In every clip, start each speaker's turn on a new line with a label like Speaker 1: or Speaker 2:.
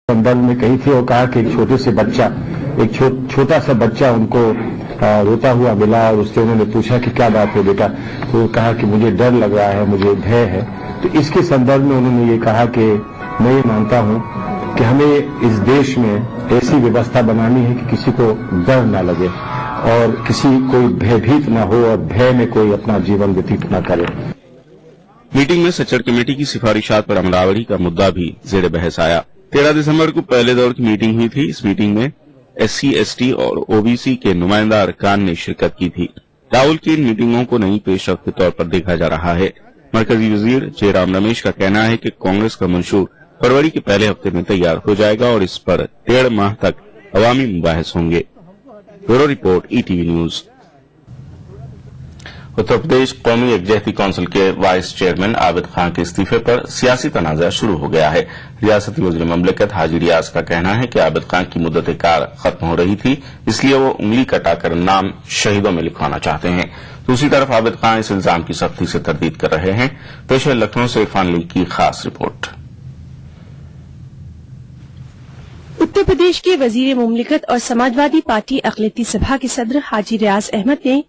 Speaker 1: संदर्भ में कही थी और कहा कि एक छोटे से बच्चा, एक छोटा सा बच्चा उनको रोता हुआ मिला और उससे उन्होंने पूछा कि क्या बात है बेटा, तो कहा कि मुझे डर लग रहा है, मुझे भय है। तो इसके संदर्भ में उन्होंने ये कहा कि मैं ये मानता हूं कि हमें इस देश में ऐसी व्यवस्था बनानी है कि किसी को डर ना लगे और किसी कोई भयभीत ना हो और भय में कोई अपना जीवन व्यतीत न करे।
Speaker 2: मीटिंग में सच्चर कमेटी की सिफारिशात पर अमलावरी का मुद्दा भी जेर बहस आया। 13 दिसंबर को पहले दौर की मीटिंग हुई थी। इस मीटिंग में SC, ST और OBC के नुमाइंदा अरकान ने शिरकत की थी। राहुल की इन मीटिंगों को नई पेशरफ्त के तौर पर देखा जा रहा है। मरकजी वजीर जयराम रमेश का कहना है कि कांग्रेस का मंशूर फरवरी के पहले हफ्ते में तैयार हो जाएगा और इस पर 1.5 माह तक अवामी मुबाहिस होंगे। Bureau report ETV news.
Speaker 3: Uttar Pradesh कौमी यकजहती काउंसिल के वाइस चेयरमैन आबिद खान के इस्तीफे पर सियासी तनाज़ा शुरू हो गया है। रियासती वज़ीर ममलिकत हाजी रियाज का कहना है कि आबिद खान की मुद्दत कार खत्म हो रही थी, इसलिए वो उंगली कटाकर नाम शहीदों में लिखवाना चाहते हैं। दूसरी तरफ आबिद खान इस इल्जाम की सख्ती से तरदीद कर रहे हैं। पेश है लखनऊ से इरफान ली की खास रिपोर्ट।
Speaker 4: उत्तर प्रदेश के वजीर मुमलिकत और समाजवादी पार्टी अक़लियती सभा के सदर हाजी रियाज अहमद ने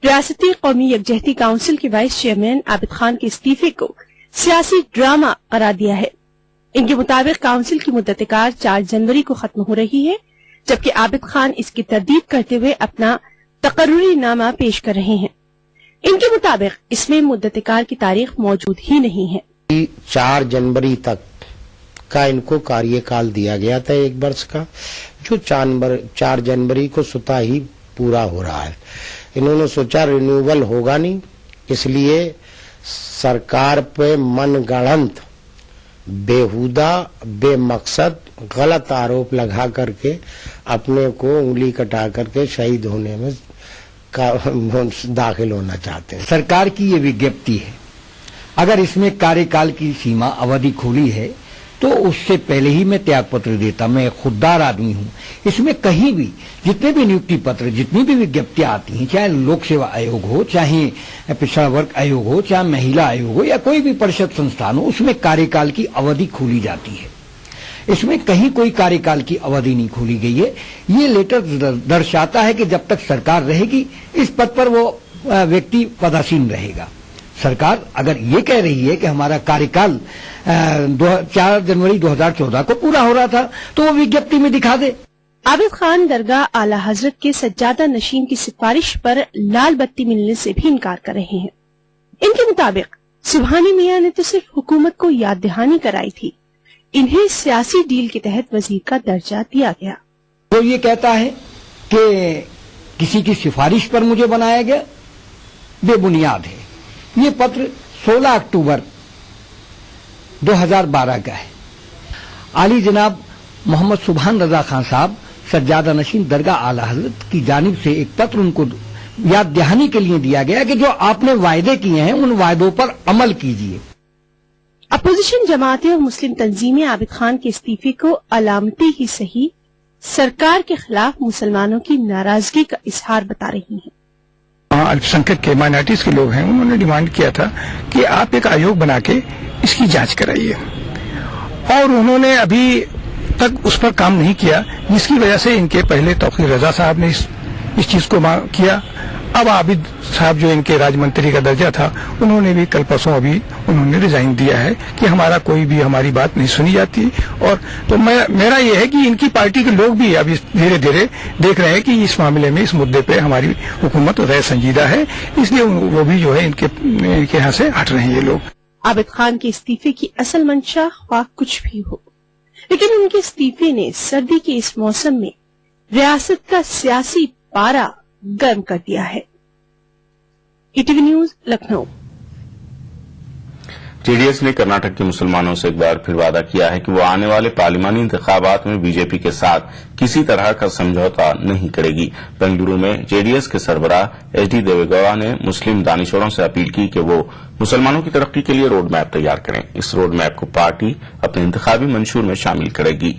Speaker 4: रियासती कौमी यकजहती काउंसिल के वाइस चेयरमैन आबिद खान के इस्तीफे को सियासी ड्रामा करार दिया है। इनके मुताबिक काउंसिल की मुद्दत कार 4 जनवरी को खत्म हो रही है, जबकि आबिद खान इसकी तरदीद करते हुए अपना तकर्रुरी नामा पेश कर रहे हैं। इनके मुताबिक इसमें मुद्दत कार की तारीख मौजूद ही नहीं है।
Speaker 5: 4 जनवरी तक का इनको कार्यकाल दिया गया था 1 वर्ष का, जो 4 जनवरी को स्वतः ही पूरा हो रहा है। इन्होंने सोचा रिन्यूअल होगा नहीं, इसलिए सरकार पे मनगढ़ंत बेहुदा बेमकसद गलत आरोप लगा करके अपने को उंगली कटा करके शहीद होने में दाखिल होना चाहते हैं।
Speaker 6: सरकार की ये विज्ञप्ति है, अगर इसमें कार्यकाल की सीमा अवधि खोली है तो उससे पहले ही मैं त्यागपत्र देता। मैं खुददार आदमी हूं। इसमें कहीं भी जितने भी नियुक्ति पत्र, जितनी भी विज्ञप्तियां आती हैं, चाहे लोक सेवा आयोग हो, चाहे पिछड़ा वर्ग आयोग हो, चाहे महिला आयोग हो या कोई भी परिषद संस्थान हो, उसमें कार्यकाल की अवधि खोली जाती है। इसमें कहीं कोई कार्यकाल की अवधि नहीं खोली गई है। ये लेटर दर्शाता है कि जब तक सरकार रहेगी इस पद पर वो व्यक्ति पदासीन रहेगा। सरकार अगर ये कह रही है कि हमारा कार्यकाल 4 जनवरी 2014 को पूरा हो रहा था, तो वो विज्ञप्ति में दिखा दे।
Speaker 4: आबिद खान दरगाह आला हजरत के सज्जादा नशीन की सिफारिश पर लाल बत्ती मिलने से भी इनकार कर रहे हैं। इनके मुताबिक सुबहानी मियां ने तो सिर्फ हुकूमत को याद दहानी कराई थी, इन्हें सियासी डील के तहत वजीर का दर्जा दिया गया।
Speaker 6: तो ये कहता है कि किसी की सिफारिश पर मुझे बनाया गया, बेबुनियाद है। ये पत्र 16 अक्टूबर 2012 का है। आली जनाब मोहम्मद सुभान रजा खान साहब सज्जादा नशीन दरगाह आला हजरत की जानिब से एक पत्र उनको याद दहानी के लिए दिया गया कि जो आपने वायदे किए हैं उन वायदों पर अमल कीजिए।
Speaker 4: अपोजिशन जमातें और मुस्लिम तंजीमें आबिद खान के इस्तीफे को अलामती ही सही सरकार के खिलाफ मुसलमानों की नाराजगी का इजहार बता रही हैं।
Speaker 7: अल्पसंख्यक के माइनॉरिटीज के लोग हैं, उन्होंने डिमांड किया था कि आप एक आयोग बना के इसकी जांच कराइए, और उन्होंने अभी तक उस पर काम नहीं किया, जिसकी वजह से इनके पहले तौकीर रजा साहब ने इस चीज को किया। अब आबिद साहब जो इनके राज्य का दर्जा था, उन्होंने भी कल परसों अभी उन्होंने रिजाइन दिया है कि हमारी बात नहीं सुनी जाती। और तो मेरा ये है कि इनकी पार्टी के लोग भी अभी धीरे धीरे देख रहे हैं कि इस मामले में, इस मुद्दे पे हमारी हुकूमत गैर संजीदा है, इसलिए वो भी जो है इनके यहाँ से हट रहे हैं ये लोग।
Speaker 4: आबिद खान के इस्तीफे की असल मंशा ख्वाह कुछ भी हो, लेकिन उनके इस्तीफे ने सर्दी के इस मौसम में रियासत का सियासी पारा गर्म कर दिया है। ETV news Lucknow.
Speaker 3: JDS ने कर्नाटक के मुसलमानों से एक बार फिर वादा किया है कि वो आने वाले पार्लिमानी इंतखाबात में बीजेपी के साथ किसी तरह का समझौता नहीं करेगी। बेंगलुरु में JDS के सरबराह HD देवेगौड़ा ने मुस्लिम दानिशवरों से अपील की कि वो मुसलमानों की तरक्की के लिए रोड मैप तैयार करें। इस रोड मैप को पार्टी अपने इंतखाबी मंशूर में शामिल करेगी।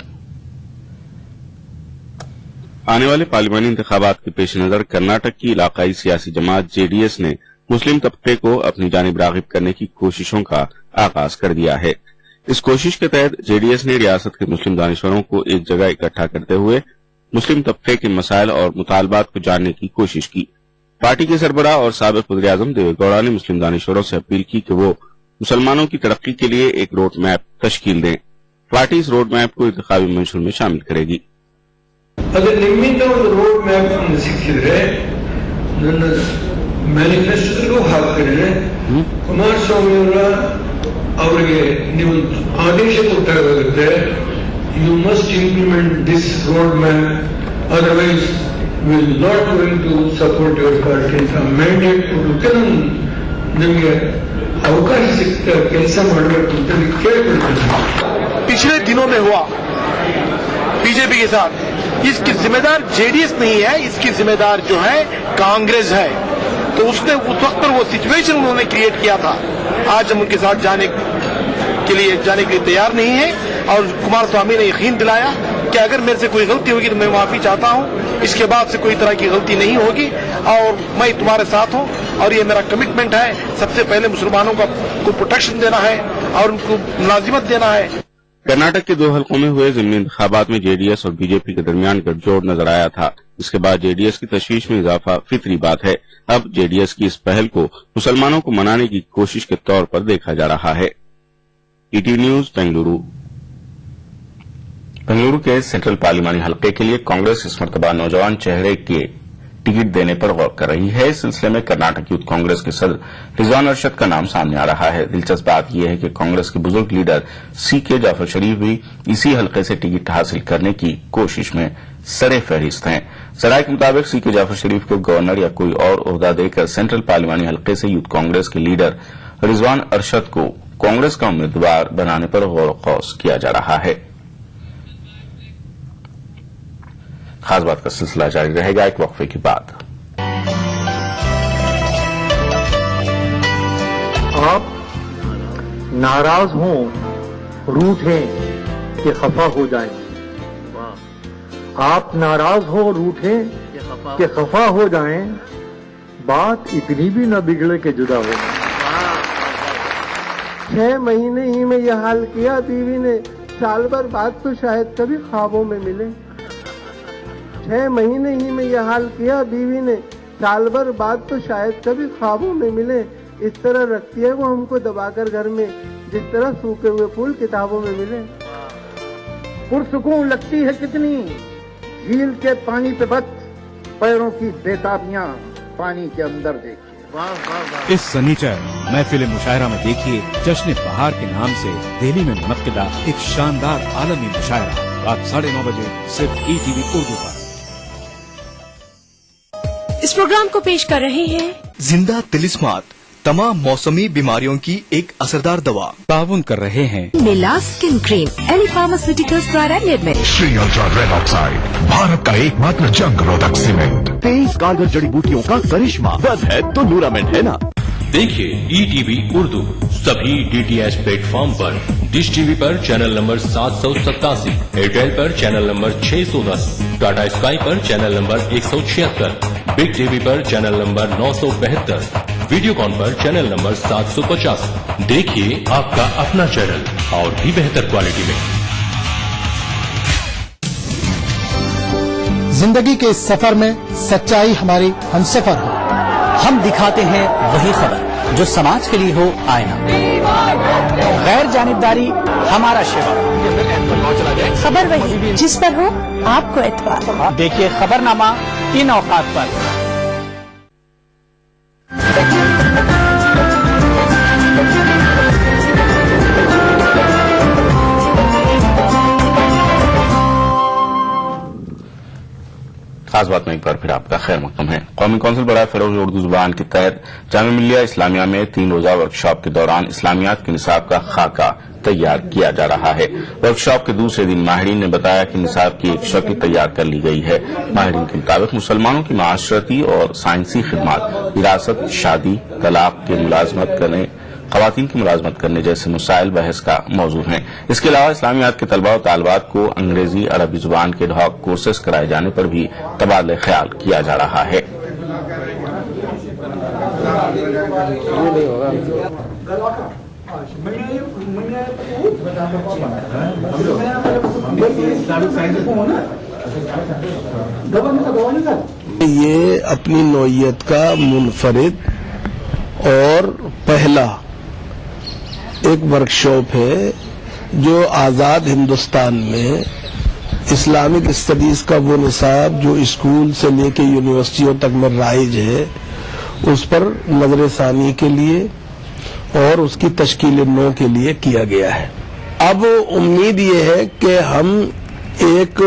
Speaker 2: आने वाले पार्लिमानी इंतखाबात के पेश नजर कर्नाटक की इलाकाई सियासी जमात JDS ने मुस्लिम तबके को अपनी जानिब रागिब करने की कोशिशों का आगाज कर दिया है। इस कोशिश के तहत जेडीएस ने रियासत के मुस्लिम दानिशवरों को एक जगह इकट्ठा करते हुए मुस्लिम तबके के मसाइल और मुतालबात को जानने की कोशिश की। पार्टी के सरबराह और साबिक वज़ीर-ए-आज़म देवेगौड़ा ने मुस्लिम दानिशवरों से अपील की कि वो मुसलमानों की तरक्की के लिए एक रोड मैप तश्कील दें। पार्टी इस रोड मैप को इंतखाबी मंशूर में शामिल करेगी।
Speaker 8: ಅದು ನಿಮ್ಮಿಂದ ಒಂದು ರೋಡ್ ಮ್ಯಾಪ್ ನಮ್ಗೆ ಸಿಕ್ಕಿದ್ರೆ ನನ್ನ ಮ್ಯಾನಿಫೆಸ್ಟೋಗೂ ಹಾಕಿದ್ರೆ ಕುಮಾರಸ್ವಾಮಿ ಅವರಿಗೆ ನೀವು ಆದೇಶ ಕೊಟ್ಟಾಗುತ್ತೆ, you must implement this road map, otherwise will not going to support your party ಅಂತ ಮ್ಯಾಂಡೇಟ್ ಕೊಡೋಕೆ ನಿಮಗೆ ಅವಕಾಶ ಸಿಕ್ಕ ಕೆಲಸ ಮಾಡಬೇಕು ಅಂತ ಕೇಳ್ಕೊಳ್ತೇನೆ।
Speaker 9: पिछले दिनों में हुआ बीजेपी के साथ, इसकी जिम्मेदार जेडीएस नहीं है, इसकी जिम्मेदार जो है कांग्रेस है। तो उसने उस वक्त पर वो सिचुएशन उन्होंने क्रिएट किया था। आज हम उनके साथ जाने के लिए तैयार नहीं है और कुमारस्वामी ने यकीन दिलाया कि अगर मेरे से कोई गलती होगी तो मैं माफी चाहता हूं, इसके बाद से कोई तरह की गलती नहीं होगी और मैं तुम्हारे साथ हूं और ये मेरा कमिटमेंट है। सबसे पहले मुसलमानों को प्रोटेक्शन देना है और उनको मुलाजिमत देना है।
Speaker 2: कर्नाटक के 2 हलकों में हुए ज़िमनी इंतखाबात में जेडीएस और बीजेपी के दरमियान गठजोड़ नजर आया था। इसके बाद जेडीएस की तशवीश में इजाफा फितरी बात है। अब जेडीएस की इस पहल को मुसलमानों को मनाने की कोशिश के तौर पर देखा जा रहा है। ET news Bengaluru.
Speaker 3: बेंगलुरु के सेंट्रल पार्लिमानी हलके के लिए कांग्रेस इस मरतबा नौजवान चेहरे के टिकट देने पर गौर कर रही है। इस सिलसिले में कर्नाटक यूथ कांग्रेस के सदर रिजवान अरशद का नाम सामने आ रहा है। दिलचस्प बात यह है कि कांग्रेस के बुजुर्ग लीडर सीके जाफर शरीफ भी इसी हलके से टिकट हासिल करने की कोशिश में सरे फहरिस्त हैं। जराये के मुताबिक सीके जाफर शरीफ को गवर्नर या कोई और ओहदा देकर सेंट्रल पार्लिमानी हलके से यूथ कांग्रेस के लीडर रिजवान अरशद को कांग्रेस का उम्मीदवार बनाने पर गौर खौस किया जा रहा है। खास बात का सिलसिला जारी रहेगा एक वक्फे के बाद।
Speaker 10: आप नाराज हों, रूठें कि खफा हो जाएं। आप नाराज हो, रूठें कि खफा हो जाएं, बात इतनी भी न बिगड़े कि जुदा हो। 6 महीने ही में यह हाल किया बीवी ने, साल भर बाद तो शायद कभी ख्वाबों में मिले। 6 महीने ही में यह हाल किया बीवी ने, साल भर बाद तो शायद कभी ख्वाबों में मिले। इस तरह रखती है वो हमको दबाकर घर में, जिस तरह सूखे हुए फूल किताबों में मिले। पुरसुकून लगती है कितनी झील के पानी पे बच, पैरों की बेताबियां पानी के अंदर देखिए।
Speaker 11: इस सनीचर महफिल मुशायरा में देखिए जश्न बहार के नाम से दिल्ली में मुनक्किदा एक शानदार आलमी मुशायरा रात 9:30 बजे सिर्फ ईटीवी उर्दू पर।
Speaker 4: इस प्रोग्राम को पेश कर रहे हैं
Speaker 12: जिंदा तिलिस्मात, तमाम मौसमी बीमारियों की एक असरदार दवा।
Speaker 11: ताउन कर रहे हैं
Speaker 13: मिला स्किन क्रीम, एली फार्मास्यूटिकल्स द्वारा निर्मित।
Speaker 14: Shri ultra red oxide, Bharat का एकमात्र जंग रोधक सीमेंट।
Speaker 15: 23 कारगर जड़ी बूटियों का करिश्मा, बस है तो नूरामेंट है ना।
Speaker 16: देखिए ईटीवी उर्दू सभी डीटीएच प्लेटफॉर्म पर, डिश टीवी पर चैनल नंबर 787, एयरटेल पर चैनल नंबर 610, टाटा स्काई पर चैनल नंबर 176, बिग टीवी पर चैनल नंबर 972, वीडियोकॉन पर चैनल नंबर 750। देखिए आपका अपना चैनल और भी बेहतर क्वालिटी में।
Speaker 17: जिंदगी के इस सफर में सच्चाई हमारी हमसफर हो।
Speaker 18: हम दिखाते हैं वही खबर जो समाज के लिए हो आईना। गैर जानिबदारी हमारा शिवा।
Speaker 13: खबर वही जिस पर हो आपको एतबार।
Speaker 18: देखिए खबरनामा इन औकात पर।
Speaker 3: खास बात में एक बार फिर आपका खैर मकदम है। कौमी कौंसिल बराए फरोग उर्दू जुबान के तहत जामिया मिल्लिया इस्लामिया में 3 रोजा वर्कशॉप के दौरान इस्लामियात के निसाब का खाका तैयार किया जा रहा है। वर्कशॉप के दूसरे दिन माहिरीन ने बताया कि निसाब की एक शक्ल तैयार कर ली गई है। माहिरीन के मुताबिक मुसलमानों की माशरती और साइंसी खिदमात, विरासत, शादी, तलाक के मुलाजमत करने, खवातीन की मुलाजमत करने जैसे मसाइल बहस का मौजू हैं। इसके अलावा इस्लामियात के तलबा और तालबात को अंग्रेजी अरबी जुबान के ढौक कोर्सेस कराए जाने पर भी तबादले ख्याल किया जा रहा है।
Speaker 19: یہ اپنی نوعیت کا منفرد اور پہلا ایک ورکشاپ ہے جو آزاد ہندوستان میں اسلامک اسٹڈیز کا وہ نصاب جو اسکول سے لے کے یونیورسٹیوں تک میں رائج ہے اس پر نظر ثانی کے لیے اور اس کی تشکیل نو کے لیے کیا گیا ہے. اب امید یہ ہے کہ ہم ایک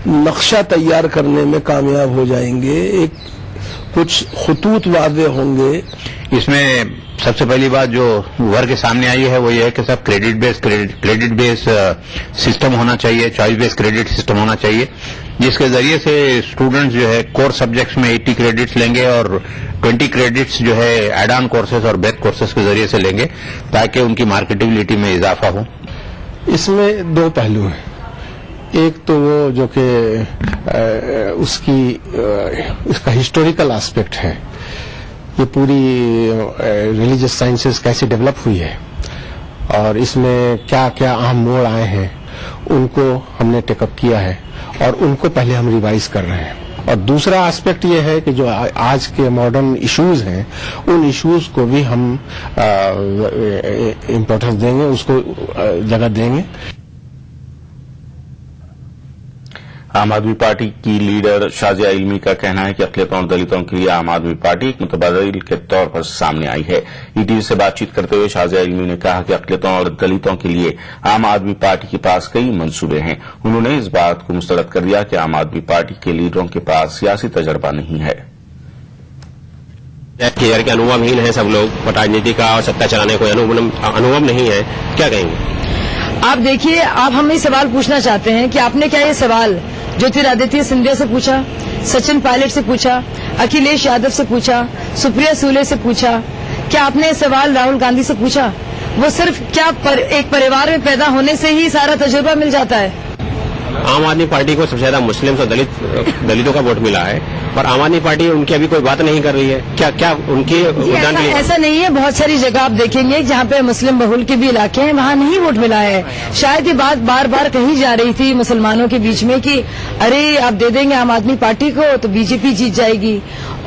Speaker 19: نقشہ تیار کرنے میں کامیاب ہو جائیں گے, ایک کچھ خطوط واضح ہوں گے.
Speaker 20: اس میں سب سے پہلی بات جو ابھر کے سامنے آئی ہے وہ یہ ہے کہ سب کریڈٹ بیس سسٹم ہونا چاہیے, چوائس بیس کریڈٹ سسٹم ہونا چاہیے, جس کے ذریعے سے اسٹوڈنٹس جو ہے کور سبجیکٹس میں 80 کریڈٹس لیں گے اور 20 کریڈٹس جو ہے ایڈ آن کورسز اور بیک کورسز کے ذریعے سے لیں گے تاکہ ان کی مارکیٹیبلٹی میں اضافہ ہو.
Speaker 17: اس میں دو پہلو ہیں. ایک تو وہ جو کہ اس کا ہسٹوریکل آسپیکٹ ہے, یہ پوری ریلیجس سائنسز کیسے ڈیولپ ہوئی ہے اور اس میں کیا کیا اہم موڑ آئے ہیں ان کو ہم نے ٹیک اپ کیا ہے اور ان کو پہلے ہم ریوائز کر رہے ہیں. اور دوسرا آسپیکٹ یہ ہے کہ جو آج کے ماڈرن ایشوز ہیں ان ایشوز کو بھی ہم امپورٹنس دیں گے, اس کو جگہ دیں گے.
Speaker 3: عام آدمی پارٹی کی لیڈر شازیہ علمی کا کہنا ہے کہ اقلیتوں اور دلتوں کے لیے عام آدمی پارٹی ایک متبادل کے طور پر سامنے آئی ہے. ای ٹی وی سے بات چیت کرتے ہوئے شازیہ علمی نے کہا کہ اقلیتوں اور دلتوں کے لیے عام آدمی پارٹی کے پاس کئی منصوبے ہیں. انہوں نے اس بات کو مسترد کر دیا کہ عام آدمی پارٹی کے لیڈروں کے پاس سیاسی تجربہ نہیں ہے.
Speaker 21: کے انوبھوہین ہیں سب لوگ, راجنیتی کا اور ستا چلانے کو انوبھو نہیں ہے, کیا کہیں گے
Speaker 22: آپ؟ دیکھیے, آپ ہمیں سوال پوچھنا چاہتے ہیں کہ آپ نے کیا یہ سوال جیوترادتیہ سندھیا سے پوچھا, سچن پائلٹ سے پوچھا, اکھلیش یادو سے پوچھا, سپریا سولے سے پوچھا؟ کیا آپ نے یہ سوال راہل گاندھی سے پوچھا؟ وہ صرف کیا ایک پریوار میں پیدا ہونے سے ہی سارا تجربہ مل جاتا ہے؟
Speaker 21: عام آدمی پارٹی کو سب سے زیادہ مسلم اور دلتوں کا ووٹ ملا ہے اور عام آدمی پارٹی ان کی ابھی کوئی بات نہیں کر رہی ہے. کیا ان کی
Speaker 22: ایسا نہیں ہے. بہت ساری جگہ آپ دیکھیں گے جہاں پہ مسلم بہل کے بھی علاقے ہیں وہاں نہیں ووٹ ملا ہے. شاید یہ بات بار بار کہی جا رہی تھی مسلمانوں کے بیچ میں کہ ارے آپ دے دیں گے عام آدمی پارٹی کو تو بی جے پی جیت جائے گی,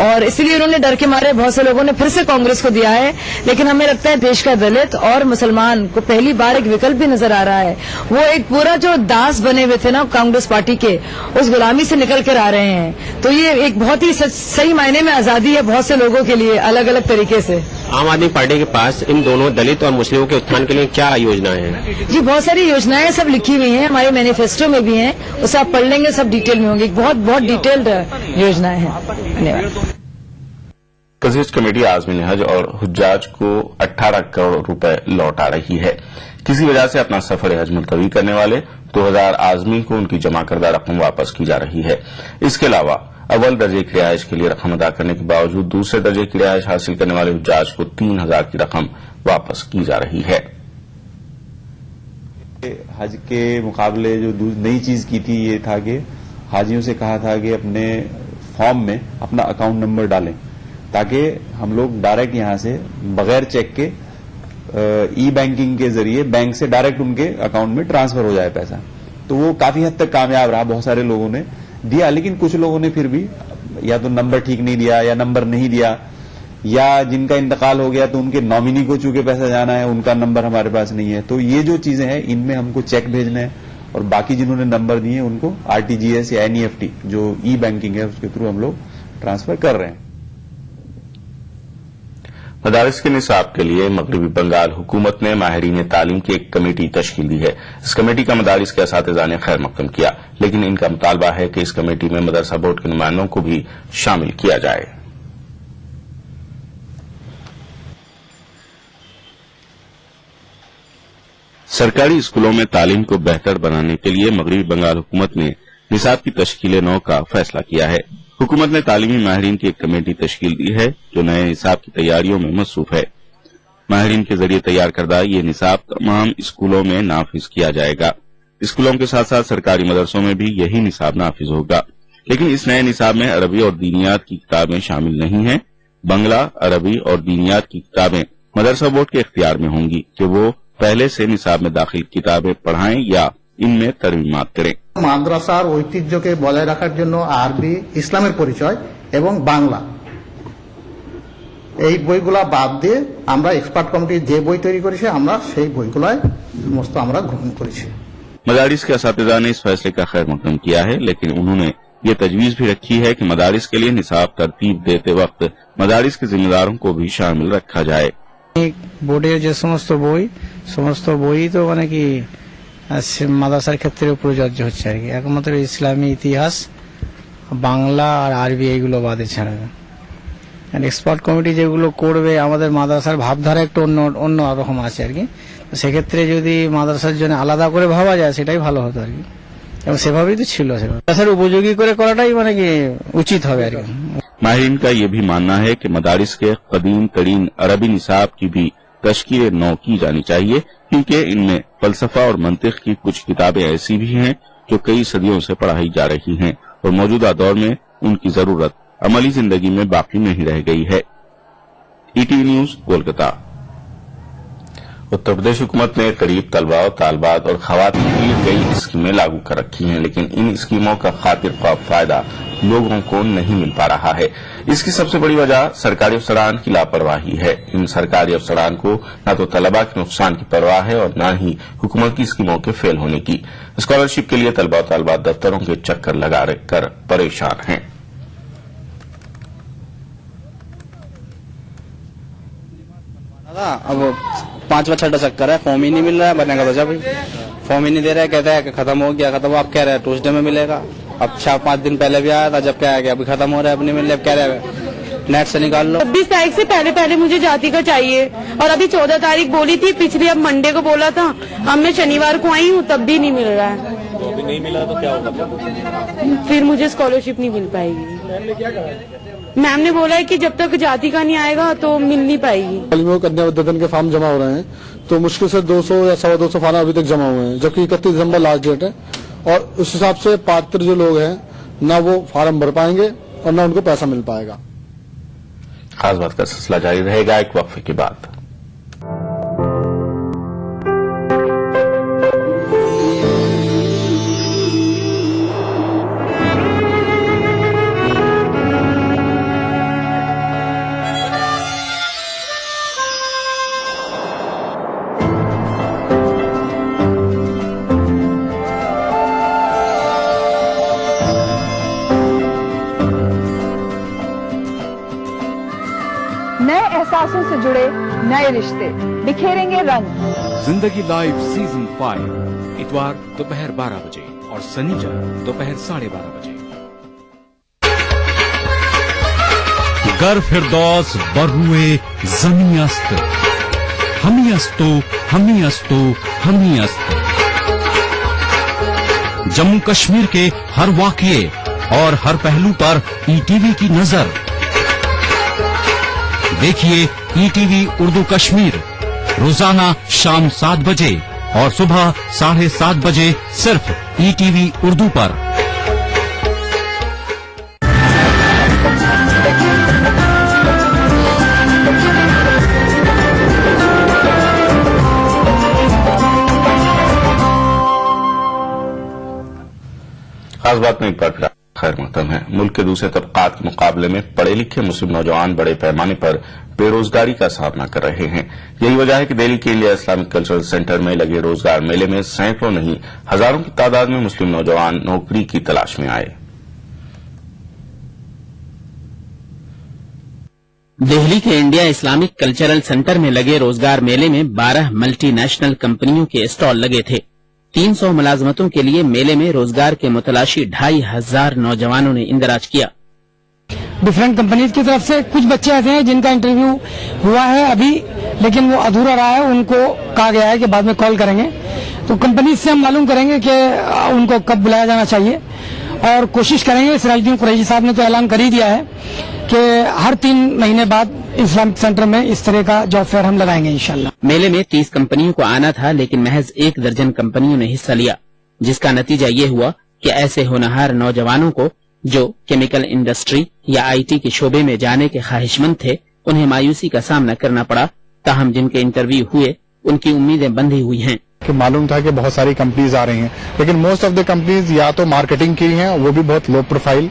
Speaker 22: اور اس لیے انہوں نے ڈر کے مارے بہت سے لوگوں نے پھر سے کانگریس کو دیا ہے. لیکن ہمیں لگتا ہے دیش کا دلت اور مسلمان کو پہلی بار ایک وکلپ بھی نظر آ رہا ہے. وہ ایک پورا جو داس بنے ہوئے تھے نا کانگریس پارٹی کے, اس غلامی سے نکل کر آ رہے ہیں. تو یہ ایک بہت ہی صحیح معنی میں آزادی ہے بہت سے لوگوں کے لیے الگ الگ طریقے سے.
Speaker 21: عام آدمی پارٹی کے پاس ان دونوں دلت اور مسلموں کے اتھان کے لیے کیا یوجنائیں ہیں؟
Speaker 22: جی بہت ساری یوجنائیں سب لکھی ہوئی ہیں, ہمارے مینیفیسٹو میں بھی ہیں, اسے آپ پڑھ لیں گے سب ڈیٹیل میں ہوں گی. بہت ڈیٹیلڈ یوجنائیں ہیں.
Speaker 3: کزیز کمیٹی عازمین حج اور حجاج کو 18 کروڑ روپے لوٹا رہی ہے. کسی وجہ سے اپنا سفر حج ملتوی کرنے والے 2000 عازمین کو ان کی جمع کردہ رقم واپس کی جا رہی ہے. اس کے علاوہ اول درجے کی رہائش کے لیے رقم ادا کرنے کے باوجود دوسرے درجے کی رہائش حاصل کرنے والے حجاج کو 3000 کی رقم واپس کی جا رہی ہے.
Speaker 23: حج کے مقابلے جو نئی چیز کی تھی یہ تھا کہ حاجیوں سے کہا تھا کہ اپنے فارم میں اپنا اکاؤنٹ نمبر ڈالیں تاکہ ہم لوگ ڈائریکٹ یہاں سے بغیر چیک کے ای بینکنگ کے ذریعے بینک سے ڈائریکٹ ان کے اکاؤنٹ میں ٹرانسفر ہو جائے پیسہ. تو وہ کافی حد تک کامیاب رہا, بہت سارے لوگوں نے دیا, لیکن کچھ لوگوں نے پھر بھی یا تو نمبر ٹھیک نہیں دیا یا نمبر نہیں دیا, یا جن کا انتقال ہو گیا تو ان کے نامنی کو چونکہ پیسہ جانا ہے ان کا نمبر ہمارے پاس نہیں ہے. تو یہ جو چیزیں ہیں ان میں ہم کو چیک بھیجنا ہے, اور باقی جنہوں نے نمبر دیے ان کو RTGS یا NEFT جو ای بینکنگ ہے اس کے تھرو ہم لوگ ٹرانسفر کر رہے ہیں.
Speaker 3: مدارس کے نصاب کے لیے مغربی بنگال حکومت نے ماہرین تعلیم کی ایک کمیٹی تشکیل دی ہے. اس کمیٹی کا مدارس کے اساتذہ نے خیر مقدم کیا, لیکن ان کا مطالبہ ہے کہ اس کمیٹی میں مدرسہ بورڈ کے نمائندوں کو بھی شامل کیا جائے.
Speaker 2: سرکاری اسکولوں میں تعلیم کو بہتر بنانے کے لیے مغربی بنگال حکومت نے نصاب کی تشکیل نو کا فیصلہ کیا ہے. حکومت نے تعلیمی ماہرین کی ایک کمیٹی تشکیل دی ہے جو نئے نصاب کی تیاریوں میں مصروف ہے. ماہرین کے ذریعے تیار کردہ یہ نصاب تمام اسکولوں میں نافذ کیا جائے گا. اسکولوں کے ساتھ ساتھ سرکاری مدرسوں میں بھی یہی نصاب نافذ ہوگا, لیکن اس نئے نصاب میں عربی اور دینیات کی کتابیں شامل نہیں ہیں. بنگلہ, عربی اور دینیات کی کتابیں مدرسہ بورڈ کے اختیار میں ہوں گی کہ وہ पहले से निसाब में दाखिल किताबें पढ़ाएं या इनमें तरमीमात करें।
Speaker 1: মাদ্রাসার ঐতিহ্যকে বজায় রাখার জন্য আরবি, ইসলামের পরিচয় এবং বাংলা এই বইগুলা বাদ দিয়ে আমরা এক্সপার্ট কমিটি যে বই তৈরি করেছে আমরা সেই বইগুলাই সমস্ত আমরা গ্রহণ করেছি।
Speaker 2: मदारिस के असातिज़ा ने इस फैसले का खैर मकदम किया है, लेकिन उन्होंने ये तजवीज भी रखी है कि मदारिस के लिए निसाब तरतीब देते वक्त मदारिस के जिम्मेदारों को भी शामिल रखा जाए।
Speaker 5: বোর্ডের যে সমস্ত বই তো মানে কি মাদ্রাসার ক্ষেত্রে প্রযোজ্য হচ্ছে আর কি, একমাত্র ইসলামী ইতিহাস, বাংলা আর আরবি এইগুলো বাদে ছাড়া। এক্সপার্ট কমিটি যেগুলো করবে আমাদের মাদ্রাসার ভাবধারা একটু অন্য রকম আছে আর কি, সেক্ষেত্রে যদি মাদ্রাসার জন্য আলাদা করে ভাবা যায় সেটাই ভালো হতো আর কি, এবং সেভাবেই তো ছিল, মাদ্রাসার উপযোগী করে করাটাই মানে কি উচিত হবে আর কি।
Speaker 2: माहिरीन का ये भी मानना है कि मदारिस के कदीम तरीन अरबी निसाब की भी तश्कील नौ की जानी चाहिए, क्योंकि इनमें फलसफा और मंतिक की कुछ किताबें ऐसी भी हैं जो कई सदियों से पढ़ाई जा रही हैं और मौजूदा दौर में उनकी जरूरत अमली जिंदगी में बाकी नहीं रह गई है। ETV news, Kolkata.
Speaker 3: उत्तर प्रदेश हुकूमत ने करीब तलबा और तालबात और खवातीन के लिए कई स्कीमें लागू कर रखी हैं, लेकिन इन स्कीमों का खातिर ख्वाह फायदा लोगों को नहीं मिल पा रहा है। इसकी सबसे बड़ी वजह सरकारी अफसरान की लापरवाही है। इन सरकारी अफसरान को न तो तलबा के नुकसान की परवाह है और न ही हुकूमत की स्कीमों के फेल होने की। स्कॉलरशिप के लिए तलबा और तालबात दफ्तरों के चक्कर लगा कर परेशान हैं।
Speaker 6: अब 5वां 6वां चक्कर है, फॉर्म ही नहीं मिल रहा है, बनेगा तो जब फॉर्म ही नहीं दे रहा है, कहता है कि खत्म हो गया, खत्म। आप कह रहे हैं ट्यूसडे में मिलेगा, अब 4-5 दिन पहले भी आया था, जब क्या है कि अभी खत्म हो रहा है, अब नहीं मिल रहा है, कह रहे हैं नेट से निकाल लो।
Speaker 24: 26 तारीख से पहले मुझे जाति का चाहिए और अभी 14 तारीख बोली थी, पिछली अब मंडे को बोला था, अब मैं शनिवार को आई हूँ तब भी नहीं मिल रहा है।
Speaker 6: तो अभी नहीं मिला तो क्या होगा?
Speaker 24: फिर मुझे स्कॉलरशिप नहीं मिल पाएगी। मैम ने बोला है कि जब तक जाति का नहीं आएगा तो मिल नहीं पाएगी।
Speaker 25: कन्या विद्याधन के फॉर्म जमा हो रहे हैं, तो मुश्किल से 200 या 250 फॉर्म अभी तक जमा हुए हैं, जबकि 31 दिसंबर लास्ट डेट है, और उस हिसाब से पात्र जो लोग हैं ना वो फॉर्म भर पाएंगे और ना उनको पैसा मिल पाएगा।
Speaker 3: खास बात का सिलसिला जारी रहेगा एक वक्फे के बाद।
Speaker 26: नए एहसासों से जुड़े नए रिश्ते बिखेरेंगे रंग।
Speaker 11: जिंदगी लाइव सीजन 5 इतवार दोपहर 12 बजे और शनिवार दोपहर 12:30 बजे।
Speaker 27: गर फिरदौस बरुए जमी अस्त हमी अस्तो हमी अस्तो हमी अस्त। जम्मू कश्मीर के हर वाकये और हर पहलू पर ईटीवी की नजर। देखिए ईटीवी उर्दू कश्मीर रोजाना शाम 7 बजे और सुबह 7:30 बजे सिर्फ ईटीवी उर्दू पर।
Speaker 3: खास बात में एक बार फिर खैर मकदम है। मुल्क के दूसरे तबकात के मुकाबले में पढ़े लिखे मुस्लिम नौजवान बड़े पैमाने पर बेरोजगारी का सामना कर रहे हैं। यही वजह है कि दिल्ली के इंडिया इस्लामिक कल्चरल सेंटर में लगे रोजगार मेले में सैकड़ों नहीं हजारों की तादाद में मुस्लिम नौजवान नौकरी की तलाश में आए।
Speaker 28: दिल्ली के इंडिया इस्लामिक कल्चरल सेंटर में लगे रोजगार मेले में 12 मल्टीनेशनल कंपनियों के स्टॉल लगे थे। 300 मुलाजमतों के लिए मेले में रोजगार के मुतलाशी 2500 नौजवानों ने इंदराज किया।
Speaker 22: डिफरेंट कंपनीज की तरफ से कुछ बच्चे ऐसे हैं जिनका इंटरव्यू हुआ है अभी, लेकिन वो अधूरा रहा है, उनको कहा गया है कि बाद में कॉल करेंगे। तो कंपनी से हम मालूम करेंगे कि उनको कब बुलाया जाना चाहिए और कोशिश करेंगे। सिराजुद्दीन कुरैशी साहब ने तो ऐलान कर ही दिया है कि हर 3 महीने बाद इस्लामिक सेंटर में इस तरह का जॉब फेयर हम लगाएंगे इंशाल्लाह।
Speaker 28: मेले में 30 कंपनियों को आना था, लेकिन महज 1 दर्जन कंपनियों ने हिस्सा लिया, जिसका नतीजा ये हुआ कि ऐसे होनहार नौजवानों को जो केमिकल इंडस्ट्री या आईटी के शोबे में जाने के ख्वाहिशमंद थे, उन्हें मायूसी का सामना करना पड़ा। ताहम जिनके इंटरव्यू हुए उनकी उम्मीदें बंधी हुई हैं।
Speaker 4: कि मालूम था कि बहुत सारी कंपनीज आ रही हैं, लेकिन मोस्ट ऑफ द कंपनीज या तो मार्केटिंग की हैं, वो भी बहुत लो प्रोफाइल,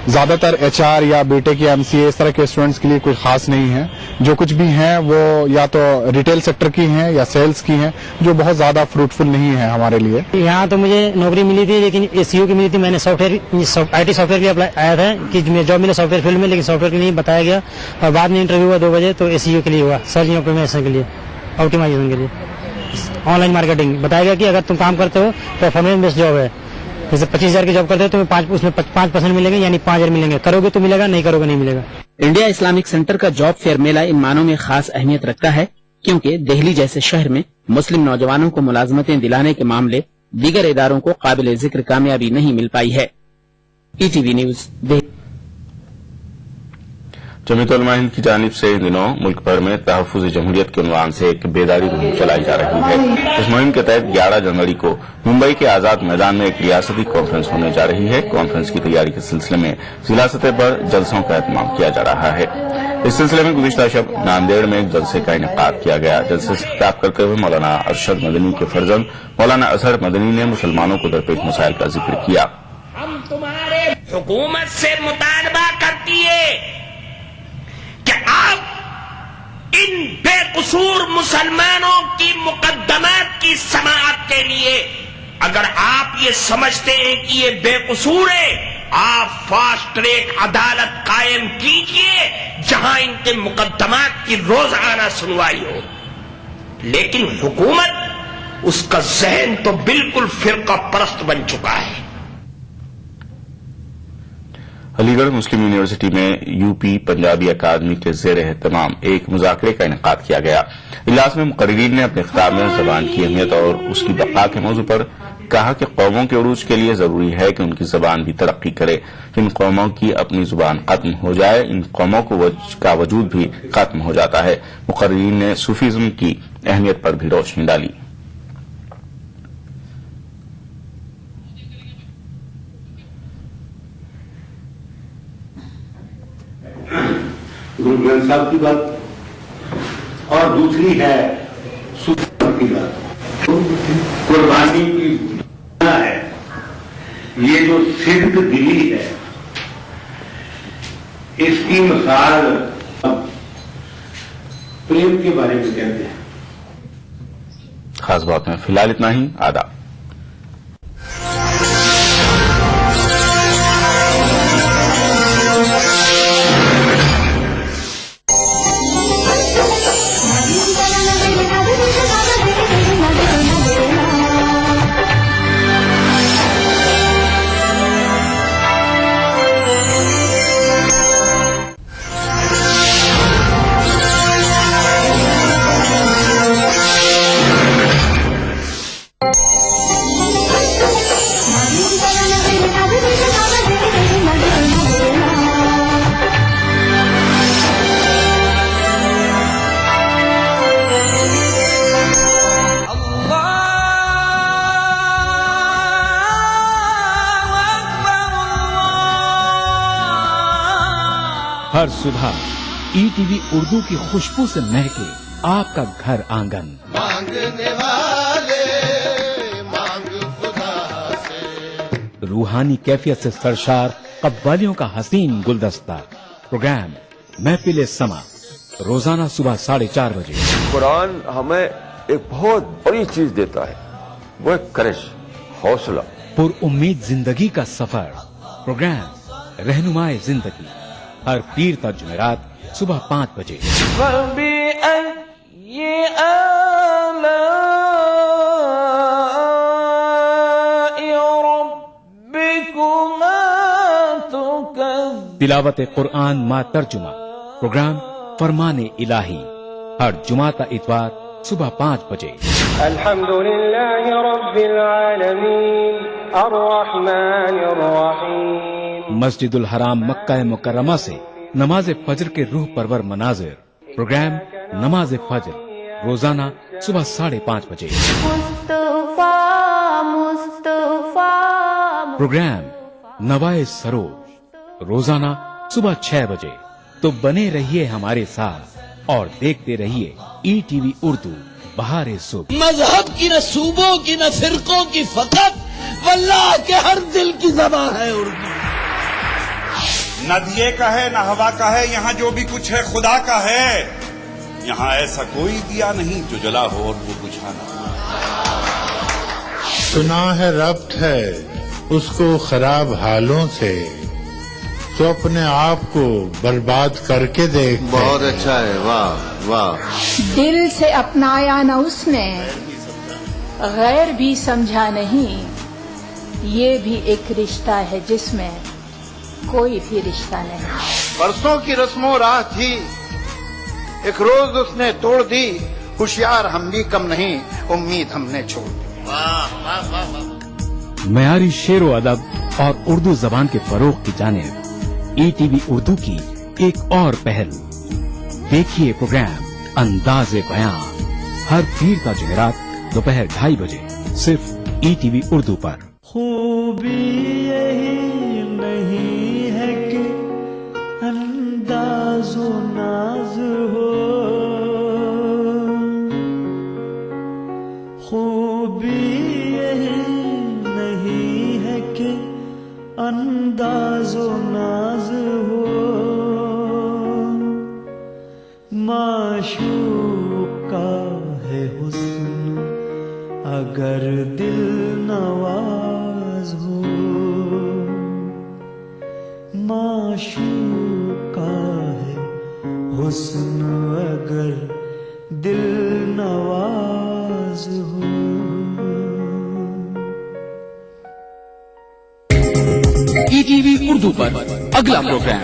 Speaker 4: ज्यादातर एचआर या बीटेक या एमसीए इस तरह के स्टूडेंट्स के लिए कोई खास नहीं है। जो कुछ भी हैं वो या तो रिटेल सेक्टर की हैं या सेल्स की हैं, जो बहुत ज्यादा फ्रूटफुल नहीं है हमारे लिए।
Speaker 7: यहाँ तो मुझे नौकरी मिली थी, लेकिन एसईओ की मिली थी। मैंने आईटी सॉफ्टवेयर भी अप्लाई आया था कि जॉब मिले सॉफ्टवेयर फील्ड में, लेकिन सॉफ्टवेयर के लिए बताया गया और बाद में इंटरव्यू हुआ 2 बजे तो एसईओ के लिए हुआ, सर्च ऑप्टिमाइजेशन के लिए, ऑप्टिमाइजेशन के लिए, ऑनलाइन मार्केटिंग। बताया गया कि अगर तुम काम करते हो तो परफॉर्मेंस बेस्ड जॉब है, जैसे 25,000 की जॉब करते हो तो उसमें 5% मिलेंगे, यानी 5,000 मिलेंगे, करोगे तो मिलेगा, नहीं करोगे नहीं मिलेगा।
Speaker 28: इंडिया इस्लामिक सेंटर का जॉब फेयर मेला इन मानों में खास अहमियत रखता है क्योंकि दिल्ली जैसे शहर में मुस्लिम नौजवानों को मुलाजमतें दिलाने के मामले दीगर इदारों को काबिल जिक्र कामयाबी नहीं मिल पाई है। ईटीवी न्यूज
Speaker 3: जमीयत उलमा हिंद की जानिब से इन दिनों मुल्क भर में तहफ़्फ़ुज़ जमहूरियत के उन्वान से एक बेदारी मुहिम चलाई जा रही है। इस मुहिम के तहत 11 जनवरी को मुंबई के आजाद मैदान में एक रियासती कॉन्फ्रेंस होने जा रही है। कॉन्फ्रेंस की तैयारी के सिलसिले में जिला सतह पर जलसों का एहतमाम किया जा रहा है। इस सिलसिले में गुज़िश्ता शब नांदेड़ में एक जलसे का इनेकाद किया गया। जलसे से खिताब करते हुए मौलाना अरशद मदनी के फर्जंद मौलाना अजहर मदनी ने मुसलमानों को दरपेश मसाइल का जिक्र किया।
Speaker 8: हम तुम्हारे हुकूमत से मुतालबा करती है कि आप इन बेकसूर मुसलमानों की मुकद्दमात की समाअत के लिए, अगर आप ये समझते हैं कि ये बेकसूर है, आप फास्ट ट्रैक अदालत कायम कीजिए जहां इनके मुकद्दमात की रोजाना सुनवाई हो। लेकिन हुकूमत, उसका जहन तो बिल्कुल फिरका परस्त बन चुका है।
Speaker 3: अलीगढ़ मुस्लिम यूनिवर्सिटी में यूपी पंजाबी अकादमी के ज़ेर एहतमाम एक मुज़ाकरे का इनेकाद किया गया। इजलास में मुकर्रिरीन ने अपने खिताब में ज़बान की अहमियत और उसकी बका के मौजू पर कहा कि कौमों के उरूज के लिए जरूरी है कि उनकी जबान भी तरक्की करे। जिन कौमों की अपनी जुबान खत्म हो जाए, इन कौमों का वजूद भी खत्म हो जाता है। मुकर्रिरीन ने सूफीज़्म की अहमियत पर भी रोशनी डाली।
Speaker 9: गुरु ग्रंथ साहब की बात और दूसरी है सूफी की बात। कुर्बानी की है, ये जो सिद्ध दिली है, इसकी मिसाल प्रेम के बारे में कहते हैं।
Speaker 3: खास बात में फिलहाल इतना ही। आदाब।
Speaker 11: हर सुबह ईटीवी उर्दू की खुशबू से महके आपका घर आंगन।
Speaker 10: मांगने वाले मांग खुदा से।
Speaker 11: रूहानी कैफियत से सरशार कव्वालियों का हसीन गुलदस्ता। प्रोग्राम महफिल समा रोजाना सुबह 4:30 बजे।
Speaker 12: कुरान हमें एक बहुत बड़ी चीज देता है, वो एक करिश, हौसला।
Speaker 11: पुर उम्मीद जिंदगी का सफर। प्रोग्राम रहनुमाए जिंदगी हर पीर तक जुमेरात सुबह 5 बजे। तिलावत कुरान मा तर्जुमा प्रोग्राम फरमाने इलाही हर जुमाता इतवार सुबह 5 बजे।
Speaker 14: अल्हम्दुलिल्लाहि रब्बिल आलमीन अर्रहमानिर रहीम।
Speaker 11: मस्जिदुल हराम मक्का मुकर्रमा से नमाज फजर के रूह परवर मनाजिर। प्रोग्राम नमाज फजर रोजाना सुबह 5:30 बजे। प्रोग्राम नवाए सरोज रोजाना सुबह 6 बजे। तो बने रहिए हमारे साथ और देखते रहिए ईटीवी उर्दू। बहारे सुबह।
Speaker 10: मजहब की न सूबों की न फिरकों की फकत वल्लाह के हर दिल की ज़बान है उर्दू।
Speaker 13: न दिए का है न हवा का है, यहाँ जो भी कुछ है खुदा का है। यहाँ ऐसा कोई दिया नहीं जो जला हो और वो बुझा ना हो।
Speaker 15: सुना है रब्त है उसको खराब हालों से, तो अपने आप को बर्बाद करके देख।
Speaker 10: बहुत अच्छा है, वाह वाह।
Speaker 26: दिल से अपनाया न उसने, गैर भी समझा नहीं, ये भी एक रिश्ता है जिसमें कोई भी रिश्ता नहीं।
Speaker 10: बरसों की रस्मों राह थी, एक रोज उसने तोड़ दी, होशियार हम भी कम नहीं, उम्मीद हमने छोड़ दी। वाह वाह वाह वाह।
Speaker 11: मयारी शेर व अदब और उर्दू जबान के फरोग की जानिब ETV उर्दू की एक और पहल। देखिए प्रोग्राम अंदाज़े बयां हर पीर का जुमेरात दोपहर 2:30 बजे सिर्फ ETV उर्दू पर।
Speaker 16: खूबी यही नहीं है कि अंदाज़ो नाज हो, खूबी यही नहीं है कि अंदाज़ो नाज हो, माशूक का है हुस्न अगर दिल नवाज हो, माशूक का है हुस्न अगर दिल नवाज हो।
Speaker 27: ETV उर्दू पर अगला प्रोग्राम।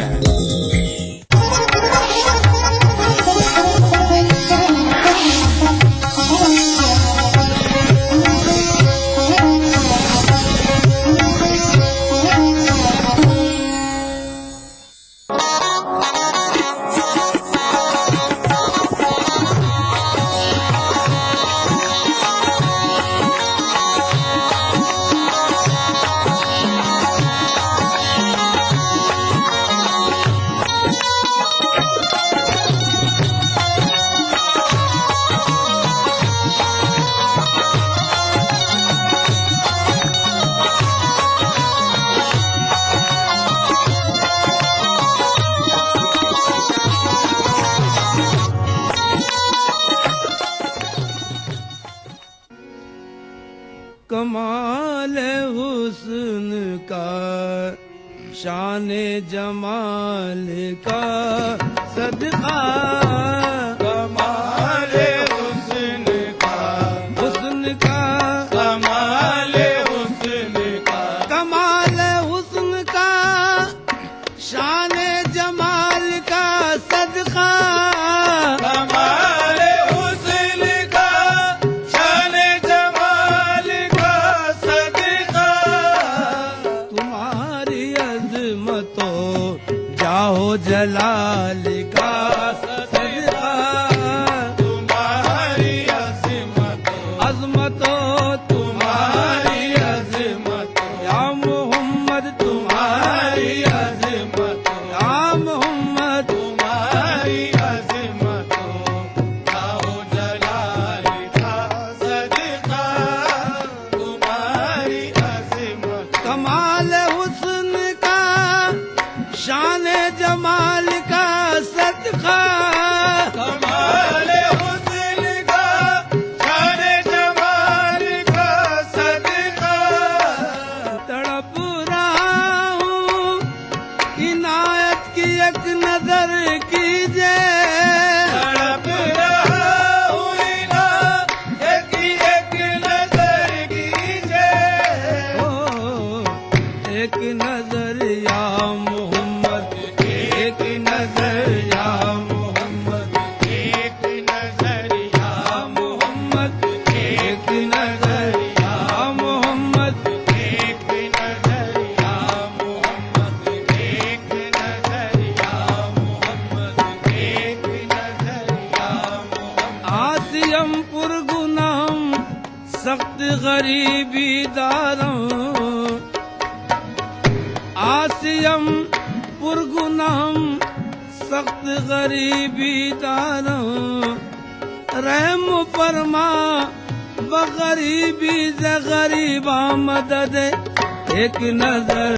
Speaker 16: कमाल हुस्न का, शान जमाल का सदका, कमाल हुस्न का, हुस्न का कमाल हुस्न का, कमाल हुस्न का, शान जमाल का सदका, कमाल हुस्न का, शान जमाल का सदका, तुम्हारी अज़मतों जाहो जलाल का सदका, तुम्हारी अज़मतों तुम्हारी अज़मतों, या मोहम्मद तुम्हारी अज़मतों, या मोहम्मद तुम्हारी अज़मतों, जाहो जलाल का सदका, तुम्हारी अज़मत, कमाल हुस्न का, शान जमाल का सदका, कमाल हुस्न का, शान जमाल का सदका, तड़प रहा हूँ इनायत की एक नजर कीजिए, तड़प रहा हूँ इनायत की एक नजर कीजिए, एक नजर या मोहम्मद, एक नजर या मोहम्मद, एक नजर या मोहम्मद, एक नजर या मोहम्मद, एक नजर या मोहम्मद, एक नजर या मोहम्मद, एक नजर या मोहम्मद। आसियम पुरगुनाम सख्त गरीबी दारों, आसियम पुरगुनाम सख्त गरीबी दारों, رحم فرما بغریبی سے غریبا مدد ایک نظر